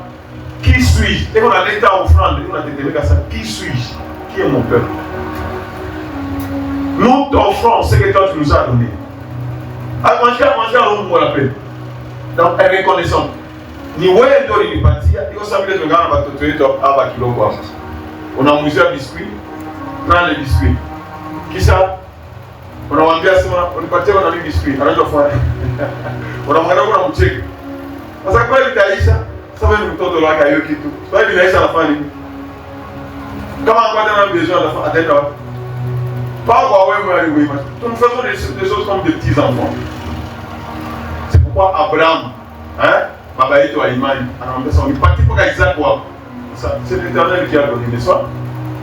qui suis-je? Et on a l'état offrande, on a déterminé ça. Qui suis-je? Qui est mon peuple? Nous t'offrons ce que toi tu nous as donné. À manger, on l'appelle. Donc, elle est reconnaissante. Ni wewe ndio ulinipatia, hiyo sababu ile tungana na watoto wetu hapa kidogo hapo. Unamuuzia biscuit, prends le biscuit. Kisha unamwambia sema unipatie na mimi biscuit, anachofanya. Unamwangalia kuna mcheki. Sasa kwa hiyo itaisha, sababu ni mtoto wake hiyo kitu. Sasa hivi inaisha anafanya nini? Kama anapata na besoin ataenda wapi? Pas quoi ouais oui, nous faisons des choses comme des petits enfants. C'est pourquoi Abraham, baba yetu wa imani, anamwambia sasa nipati kwa Isaac wako. Sasa c'est l'Éternel qui a donné, n'est-ce pas?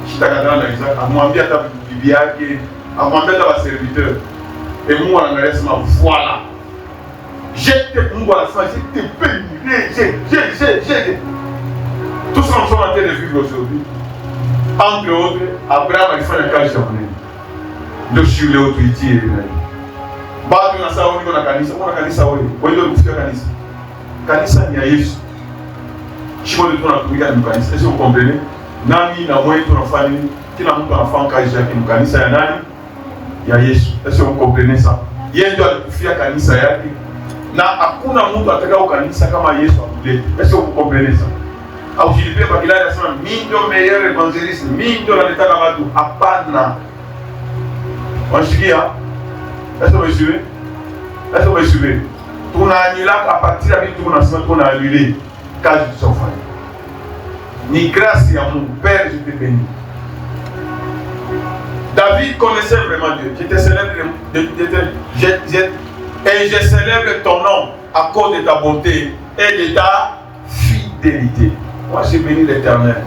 Shitakadana na Isaac, amwambia hata bibi yake, amwambia hata wa serviteur. Et Mungu anaangalia sema voilà. Mungu anasema je te bénirai, j'ai. Tout ce qu'on est en train de vivre aujourd'hui. Entre autres, Abraham alifanya kazi ya Mungu. Ndio shule utuitie nani. Bado na sawa niko na kanisa, kuna kanisa wewe. Wewe ndio kufika kanisa. Kanisa ni ya Yesu. Shule tunatumika ni kanisa. Sio comprenez? Nani na wewe tunafanya nini? Kila mtu anafanya kazi yake ni kanisa ya nani? Ya Yesu. Sio comprenez ça. Yeye ndio alikufia kanisa yake. Na hakuna mtu atakao kanisa kama Yesu akulete. Sio comprenez ça. Au jilipe kwa kila anasema mimi ndio meilleur evangeliste, mimi ndio nalitaka watu hapana. Wanashikia? Est-ce que vous me suivez? Est-ce que vous me suivez? Tunaanila à partir de vitu tunasema tunaanile kazi tusofanya. Ni grâce ya Mungu, Père, je te bénis. David connaissait vraiment Dieu. Je te célèbre et je célèbre ton nom à cause de ta bonté et de ta fidélité. Moi, j'ai béni l'Éternel.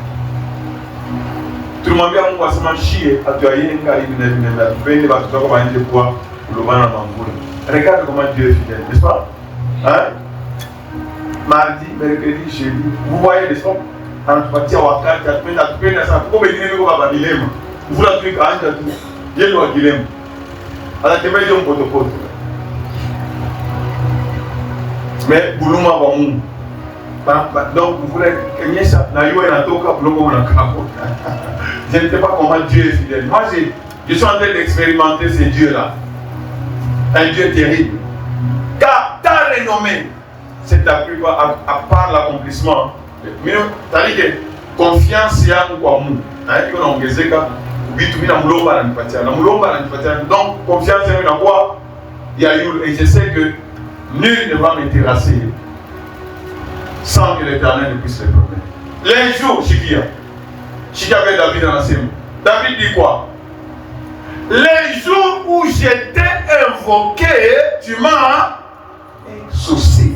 Tumwambia Mungu asema shie atuayenga hivi na hivi na tupende watu wako waende kwa kulobana na mbinguni. Regarde comment Dieu est fidèle, n'est-ce pas? Hein? Mardi, mercredi, jeudi, vous voyez les sons? Anatupatia wakati atupenda sana. Tuko wengine wiko baba dilema. Mvula tuika anja tu. Yeye wa dilema. Anatembea hiyo mpotopoto. Mais buluma wa Mungu. Donc vous voulez que ça n'aille pas toka bloco na kapo. Je ne sais pas comment Dieu est fidèle. Moi je suis en train d'expérimenter ce Dieu-là. Un Dieu terrible. Car ta renommée, c'est ta plus à part l'accomplissement. Mais c'est-à-dire que confiance yangu kwa Mungu. Haiko naongezeka vitu mimi namlomba ananipatia. Donc confiance yangu inakuwa ya yule et je sais que nul ne va me terrasser sans que l'Éternel ne puisse le promettre. Les jours, Chikia avec David dans la scène. David dit quoi? Les jours où j'étais invoqué, tu m'as exaucé.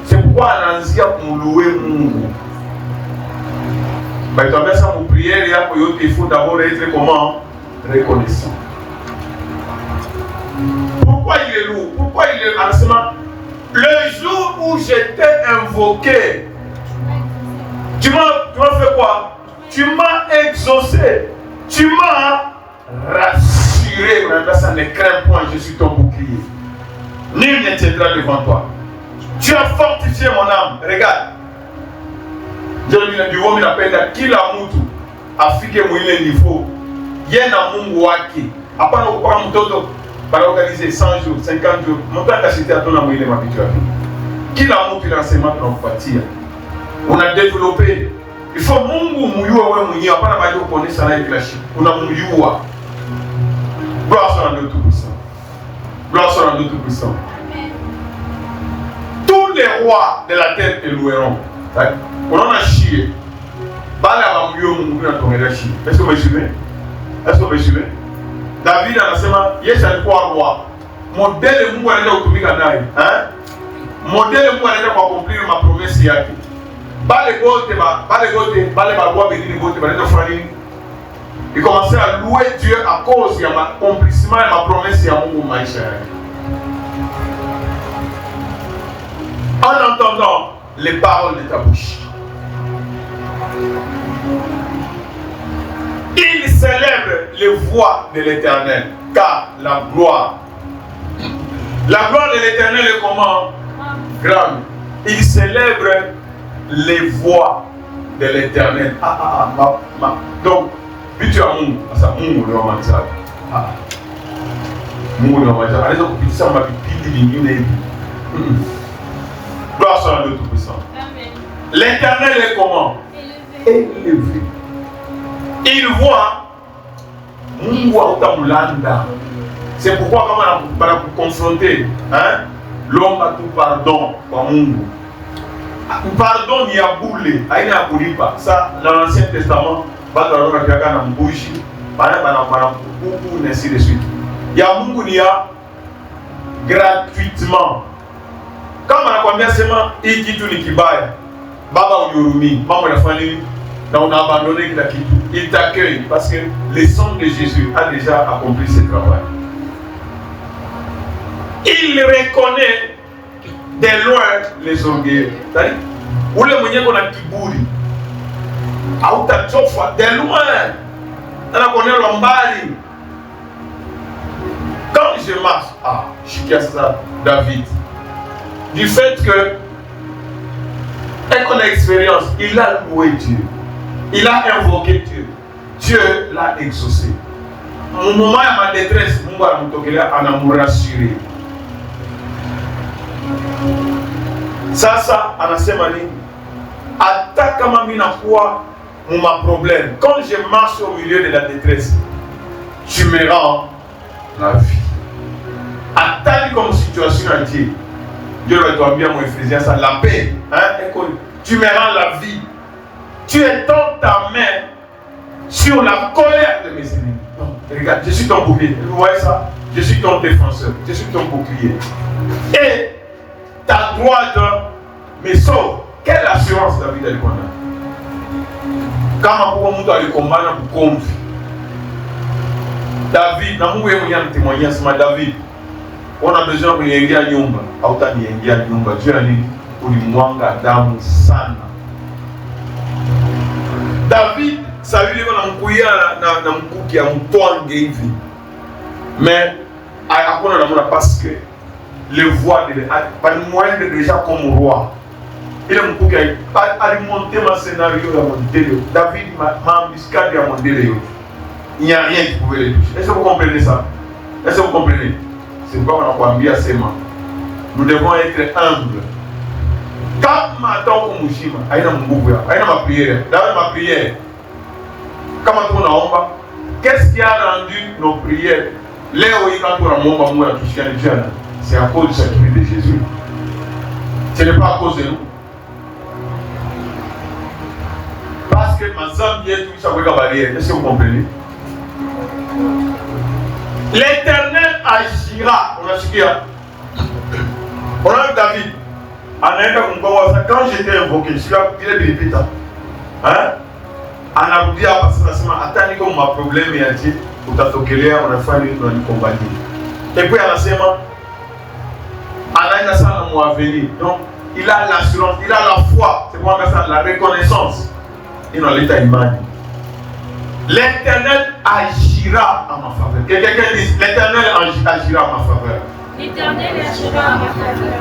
C'est pourquoi Ananzia pour louer Mungu. Mais tu as ça pour prière, il faut d'abord être comment? Reconnaissant. Pourquoi il est lourd? Pourquoi il est enseignement? Le jour où j'étais invoqué, tu m'as fait quoi? Tu m'as exaucé. Tu m'as rassuré. Ça ne craint point, je suis ton bouclier. Nul ne tiendra devant toi. Tu as fortifié mon âme. Regarde. Je lui appelle kila mtu afike mwile niveau. Yena Mungu wake. Hapana kwa mtoto para organiser 100 jours, 50 jours. Mtaka acheter atona mwile mapicho yake. Kila mtu l'enseignement tunakupatia. On a développé. Il faut Mungu muyua wewe mwenyewe hapana baada ya kuonesha naye kila siku. Unamjua. Gloire soit à Dieu Tout-Puissant. Gloire soit à Dieu Tout-Puissant. Tous les rois de la terre te loueront. On en a chié. Bala va mieux Mungu na tongera chié. Est-ce que vous me suivez? Est-ce que vous me suivez? David anasema Yesu alikuwa roi. Modele Mungu anaenda kutumika naye. Modele Mungu anaenda kuaccomplir ma promesse yake. Bale gote bale bagwa bedini gote banaenda kufanya nini? Il commençait à louer Dieu à cause de l'accomplissement de ma promesse à Mungu maisha yake. En entendant les paroles de ta bouche. Il célèbre les voies de l'Éternel, car la gloire de l'Éternel est comment? Grande. Il célèbre les voies de l'Éternel. Donc, vitu ya Mungu, sasa Mungu ndio mwanzo. Mungu ndio mwanzo. Anaweza kupitisha mapipili vingine hivi. Gloire soit à Dieu Tout-Puissant. L'Éternel est comment? Élevé. Il voit Mungu hautamulanda. C'est pourquoi quand on va confronter, l'homme a tout pardon kwa Mungu. Pardon ni ya bule, haina ya kulipa. Ça dans l'Ancien Testament, bado wanaona na mbushi, bana kuku ainsi de suite. Ya Mungu ni ya gratuitement. Kama anakuambia sema hii kitu ni kibaya, baba unihurumie, mama unafanya nini? Na on a abandonné kila kitu. Il t'accueille parce que le sang de Jésus a déjà accompli ce travail. Il reconnaît de loin les orgueilleux. C'est-à-dire, ule mwenye kona kiburi, hautachofa de loin. Anakuonea mbali. Quand je marche, je suis ça, David. Du fait que, et qu'on a expérience, il a loué Dieu. Il a invoqué Dieu. Dieu l'a exaucé. Au moment de ma détresse, Mungu a rassuré. Sasa anasema nini? Hata kama mimi nakuwa ma problème, quand je marche au milieu de la détresse, tu me rends la vie. Attends comme situation à Dieu. Dieu va te dire mon Éphésiens, ça la paix, tu me rends la vie. Tu étends ta main sur la colère de mes ennemis. Non, regarde, je suis ton bouclier. Vous voyez ça? Je suis ton défenseur. Je suis ton bouclier. Et ta droite me sauve. Quelle assurance David a eu? Quand on a eu le combat, on a eu David, David, on a besoin de yengia à nyumba. Autant yengia à nyumba. Dieu a dit, ulimwanga damu sana. David, ça veut dire qu'on a na mkuki ya mtwange hivi. Mais hakuna namna parce que le voix de par moyen déjà comme roi. Il est alimenté ma scénario à mon délai. David m'a embuscade à mon délai. Il n'y a rien qui pouvait les toucher. Est-ce que vous comprenez ça? Est-ce que vous comprenez? C'est pourquoi on a envie à ses mains. Nous devons être humbles. Quand m'attend comme Mushima, aïe na m'bouya, aïe na ma prière. D'ailleurs ma prière. Quand on a omba, qu'est-ce qui a rendu nos prières? Léo y quand on a omba moi tout ce qu'il y a déjà. C'est à cause du sacrifice de Jésus. Ce n'est pas à cause de nous. Parce que ma Zambie est tout ça avec la barrière. Est-ce que vous comprenez? L'Éternel agira. On a ce qu'il y a. On a David. Quand j'étais invoqué, je suis là, il est répétant. Hein? On a dit à passer la semaine, attendez comme ma problème est entier, pour t'attoquer, on a fallu nous combattre. Et puis à la semaine, on a une salle à venir. Donc, il a l'assurance, il a la foi, c'est quoi ça, la reconnaissance. Il a l'état humain. L'Éternel agira à ma faveur. Quelqu'un dit, l'Éternel agira à ma faveur. L'Éternel agira à ma faveur.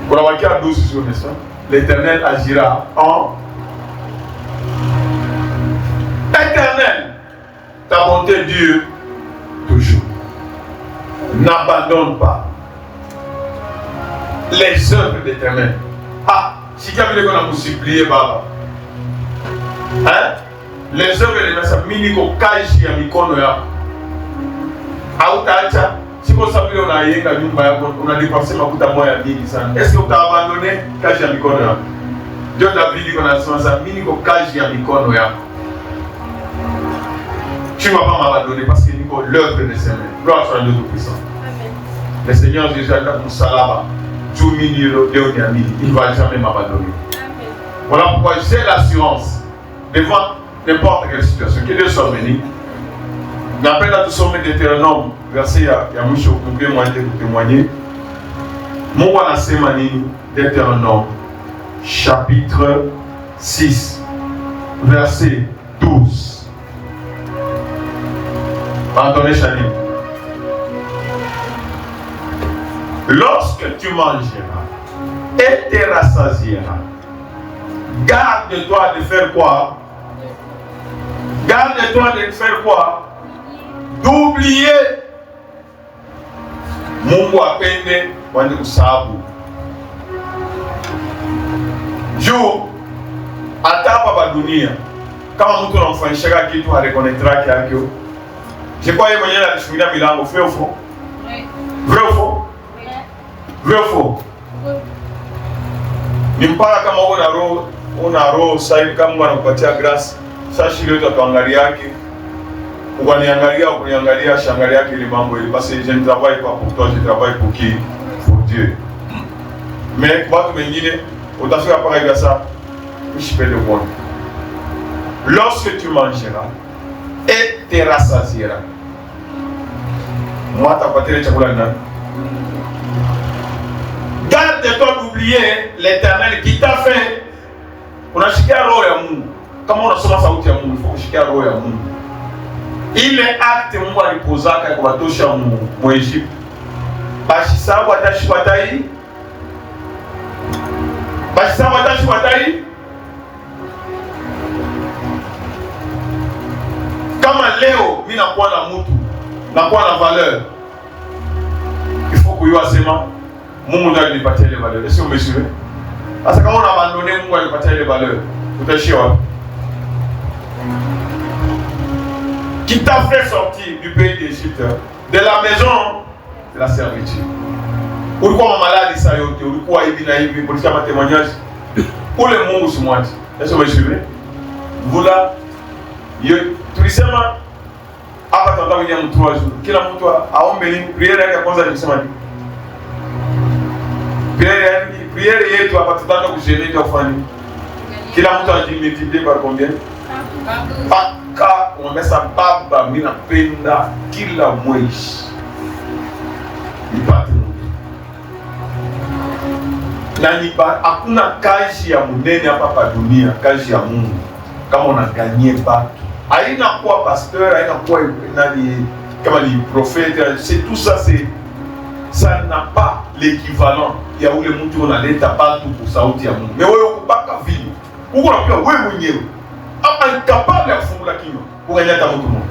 Pour avoir qu'il y a 12 sur ça, l'Éternel agira en Éternel. Ta bonté dure toujours. N'abandonne pas les œuvres de l'Éternel. Ah, si tu as vu qu'on a multiplié, Baba. Hein? Les œuvres de l'Éternel, miniko kaji ya mikono yako. Autaacha. Si vous savez, on a dépensé ma coûte à moi à 1000. Est-ce que vous avez abandonné kaji ya mikono yako? Dieu t'a dit qu'on a souvent ça, miniko kaji ya mikono yako. Tu ne vas pas m'abandonner parce que Nico, l'œuvre de ses mains. Gloire soit à Dieu Tout-Puissant. Le Seigneur Jésus a dit pour Salaba, il ne va jamais m'abandonner. Voilà pourquoi j'ai l'assurance devant n'importe quelle situation. Que Dieu soit béni. N'appelle à tout sommet d'Éternel, verset à Moucho, pour témoigner. Mon wana semani d'Éternel, chapitre 6, verset 12. Entendez, Chani. Lorsque tu mangeras et te rassasieras, garde-toi de faire quoi? Garde-toi de faire quoi? D'oublier Mungu apende wende kusabu. Juu atapa ba dunia kama mtu anamfanyisha kitu harekonektra yake. Je crois que mwenyewe alishuhudia milango, vrai ou faux? Vrai ou faux? Vrai ou faux? Ni mpaka kama una roho sahihi kama Mungu anakupatia grace. Sasa shida yote tuangalia yake. Ukaniangalia, ukuniangalia, shangalia yake ile mambo ile parce que je ne travaille pas pour toi, je travaille pour qui? Pour Dieu. Mais watu wengine utafika paka hivi sasa, je peux le voir. Lorsque tu mangeras et te rassasieras. Moi, t'as pas tiré chakula nani? Garde-toi d'oublier l'Éternel qui t'a fait. Unashikia roho ya Mungu. Kama unasoma sauti ya Mungu, il faut kushikia roho ya Mungu. Ile acte Mungu alipozaka kwa watosha mu Egypte. Bashisabu atashwatai. Bashisabu atashwatai. Kama leo mimi nakuwa na mtu, nakuwa na valeur. Il faut kuyua sema Mungu ndiye alinipatia ile valeur. Est-ce que vous me suivez? Sasa kama una abandonné Mungu alipatia ile valeur, utaishia wapi? Qui t'a fait sortir du pays d'Égypte, de la maison de la servitude. Ulikuwa maladi saa yote, ulikuwa hivi na hivi, kulicha témoignage. Ule Mungu simwachi. Est-ce que vous me suivez? Voilà. Tulisema hapa tunataka William 3 jours. Kila mtu aombe nini? Prière yake ya kwanza ni kusema nini? Prière yetu hapa tunataka kujenga kwa fani. Kila mtu ajimultiplie par combien? Paka umesa baba mimi napenda kila mwezi. Nipate Mungu. Na nipa hakuna kazi ya munene hapa dunia, kazi ya Mungu. Kama unaganyie batu. Haina kuwa pasteur, haina kuwa nani kama ni prophète, c'est tout ça, ça n'a pas l'équivalent ya ule mtu unaleta batu kwa sauti ya Mungu. Mais wewe ukubaka vile. Uko na pia wewe mwenyewe. Incapable ya kufungula kinywa. Ukanyata mtu mmoja.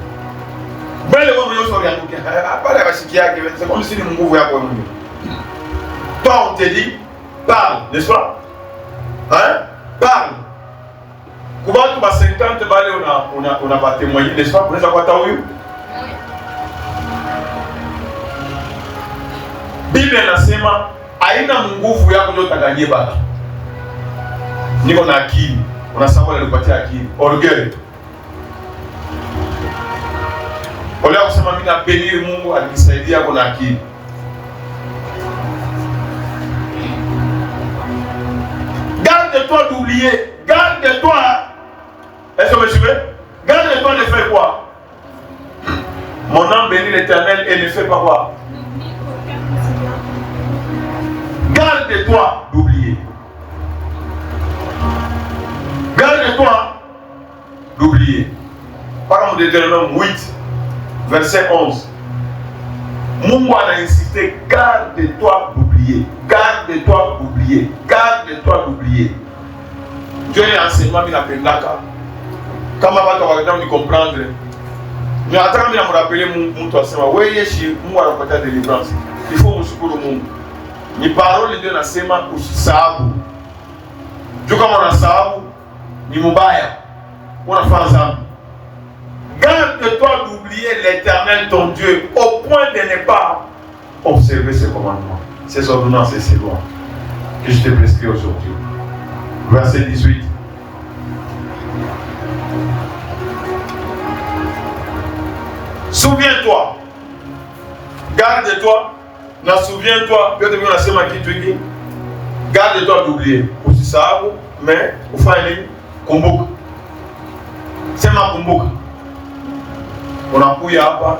Bale wewe mwenyewe sio yangu. Hapana bashiki yake, c'est comme si ni nguvu yako wewe mwenyewe. Toi on te dit parle, n'est-ce pas? Hein? Parle. Kubatu ba 50 bale on a pas témoigné, n'est-ce pas? Unaweza kupata huyu? Biblia inasema haina nguvu yako ndio utaganyie baki. Niko na akili. Unasahau alikupatia akili. Orgueil. Ole kusema mimi na benir Mungu alinisaidia kuna akili. Garde-toi d'oublier. Garde-toi. Est-ce que vous me suivez? Garde-toi de faire quoi? Mon âme bénit l'Éternel et ne fait pas quoi? Garde-toi d'oublier. Garde-toi d'oublier. Par exemple, Deutéronome 8, verset 11. Mungu a insisté, garde-toi d'oublier. Garde-toi d'oublier. Garde-toi d'oublier. Dieu est enseignement, il a fait l'aka. Quand ma femme va comprendre, mais attends, il me rappeler mon toi, c'est moi. Oui, je moi la côté de délivrance. Il faut me secourir au monde. Ni parole de Dieu nasema usisahabu. Juu kama unasahabu ni mubaya. Unafanya dhambi. Garde-toi d'oublier l'Éternel ton Dieu au point de ne pas observer ses commandements, ses ordonnances et ses lois que je te prescris aujourd'hui. Verset 18. Souviens-toi. Garde-toi. Souviens-toi. Garde-toi d'oublier. Usisahabu, mais ufanye kumbuka. Sema kumbuka. Unakuya hapa.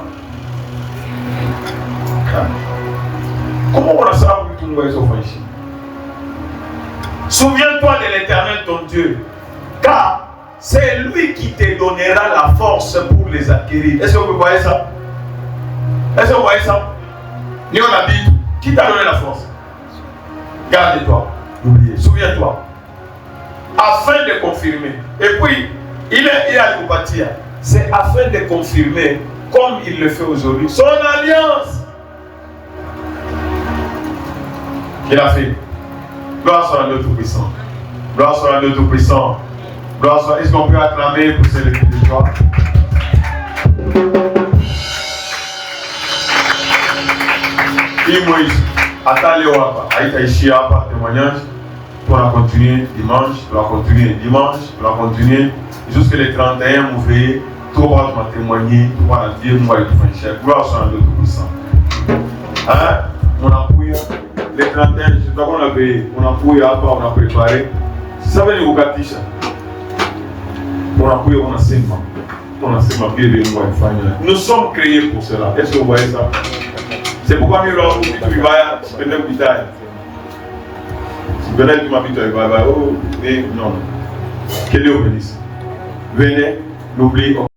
Comment unasahabu vitu Mungu alizofanya? Souviens-toi de l'Éternel ton Dieu, car c'est lui qui te donnera la force pour les acquérir. Est-ce que vous voyez ça? Est-ce que vous voyez ça? Ni on habite. Qui t'a donné la force? Garde-toi, n'oubliez, souviens-toi. Afin de confirmer. Et puis, il est à l'oupatia. C'est afin de confirmer, comme il le fait aujourd'hui, son alliance. Qu'il a fait. Gloire soit à Dieu Tout-Puissant. Gloire soit à Dieu Tout-Puissant. Gloire soit. Est-ce qu'on peut acclamer pour célébrer de joie? Et Moïse, attends Léo hapa, haitaishia hapa témoignage. On va continuer dimanche, on va continuer dimanche, on va continuer jusqu'à le 31 mouvement. Tout le monde m'a témoigné, tout le monde a dit, moi je suis cher. Gloire soit à Dieu Tout-Puissant. Hein? On a pris le 31, je dois qu'on avait, on a pris hapa, on a préparé. Si ça veut dire Ugatisha, on a pris, on a sémé. On a sémé bien de moi et famille. Nous sommes créés pour cela. Est-ce que vous voyez ça? C'est pourquoi nous avons dit que tu vas se prendre un détail. Si vous venez, tu m'as dit que tu vas oh, mais non. Que Dieu bénisse. Venez, n'oubliez pas.